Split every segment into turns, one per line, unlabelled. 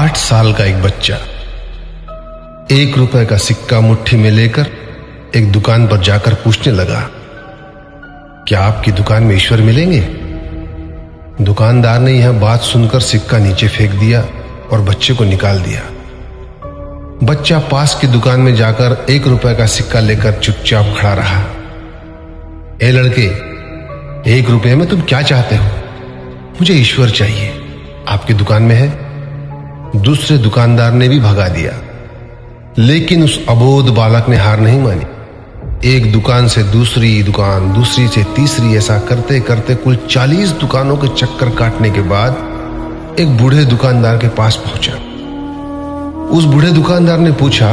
8 साल का एक बच्चा 1 रुपए का सिक्का मुट्ठी में लेकर एक दुकान पर जाकर पूछने लगा, क्या आपकी दुकान में ईश्वर मिलेंगे? दुकानदार ने यह बात सुनकर सिक्का नीचे फेंक दिया और बच्चे को निकाल दिया। बच्चा पास की दुकान में जाकर 1 रुपए का सिक्का लेकर चुपचाप खड़ा रहा। ए लड़के, 1 रुपए में तुम क्या चाहते हो? मुझे ईश्वर चाहिए, आपकी दुकान में है। दूसरे दुकानदार ने भी भगा दिया, लेकिन उस अबोध बालक ने हार नहीं मानी। एक दुकान से दूसरी दुकान, दूसरी से तीसरी, ऐसा करते करते कुल 40 दुकानों के चक्कर काटने के बाद एक बूढ़े दुकानदार के पास पहुंचा। उस बूढ़े दुकानदार ने पूछा,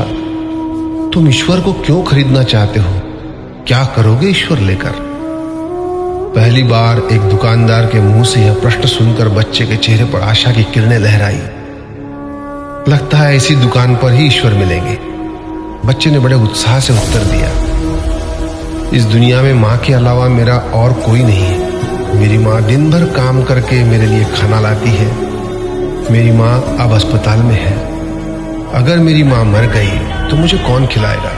तुम ईश्वर को क्यों खरीदना चाहते हो? क्या करोगे ईश्वर लेकर? पहली बार एक दुकानदार के मुंह से यह प्रश्न सुनकर बच्चे के चेहरे पर आशा की किरणें लहराई। लगता है इसी दुकान पर ही ईश्वर मिलेंगे। बच्चे ने बड़े उत्साह से उत्तर दिया, इस दुनिया में मां के अलावा मेरा और कोई नहीं है। मेरी मां दिन भर काम करके मेरे लिए खाना लाती है। मेरी मां अब अस्पताल में है। अगर मेरी मां मर गई तो मुझे कौन खिलाएगा?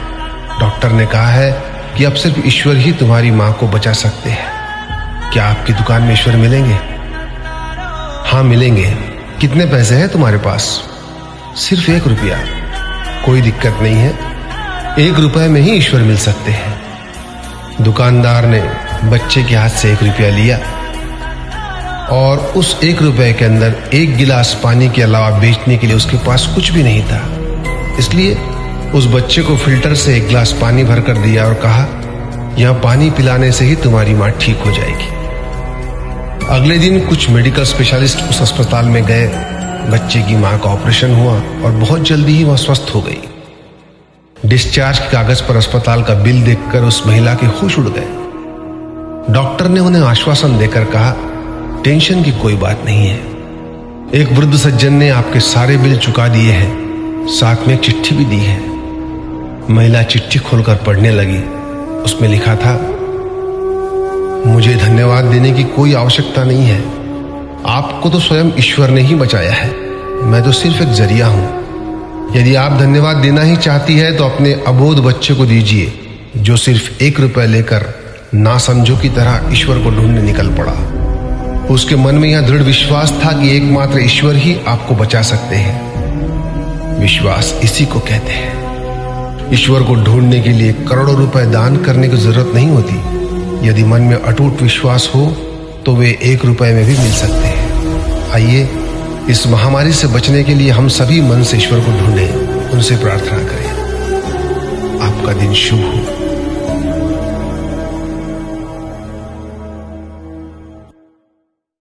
डॉक्टर ने कहा है कि अब सिर्फ ईश्वर ही तुम्हारी मां को बचा सकते हैं। क्या आपकी दुकान में ईश्वर मिलेंगे? हाँ मिलेंगे। कितने पैसे हैं तुम्हारे पास? सिर्फ 1 रुपया। कोई दिक्कत नहीं है, 1 रुपए में ही ईश्वर मिल सकते हैं। दुकानदार ने बच्चे के हाथ से 1 रुपया लिया और उस 1 रुपए के अंदर 1 गिलास पानी के अलावा बेचने के लिए उसके पास कुछ भी नहीं था। इसलिए उस बच्चे को फिल्टर से 1 गिलास पानी भरकर दिया और कहा, यह पानी पिलाने से ही तुम्हारी मां ठीक हो जाएगी। अगले दिन कुछ मेडिकल स्पेशलिस्ट उस अस्पताल में गए। बच्चे की मां का ऑपरेशन हुआ और बहुत जल्दी ही वह स्वस्थ हो गई। डिस्चार्ज के कागज पर अस्पताल का बिल देखकर उस महिला के होश उड़ गए। डॉक्टर ने उन्हें आश्वासन देकर कहा, टेंशन की कोई बात नहीं है। एक वृद्ध सज्जन ने आपके सारे बिल चुका दिए हैं, साथ में एक चिट्ठी भी दी है। महिला चिट्ठी खोलकर पढ़ने लगी। उसमें लिखा था, मुझे धन्यवाद देने की कोई आवश्यकता नहीं है। आपको तो स्वयं ईश्वर ने ही बचाया है। मैं तो सिर्फ एक जरिया हूं। यदि आप धन्यवाद देना ही चाहती है तो अपने अबोध बच्चे को दीजिए, जो सिर्फ 1 रुपए लेकर नासमझो की तरह ईश्वर को ढूंढने निकल पड़ा। उसके मन में यह दृढ़ विश्वास था कि एकमात्र ईश्वर ही आपको बचा सकते हैं। विश्वास इसी को कहते हैं। ईश्वर को ढूंढने के लिए करोड़ों रुपए दान करने की जरूरत नहीं होती। यदि मन में अटूट विश्वास हो तो वे 1 रुपए में भी मिल सकते हैं। आइए इस महामारी से बचने के लिए हम सभी मन से ईश्वर को ढूंढें, उनसे प्रार्थना करें। आपका दिन शुभ हो।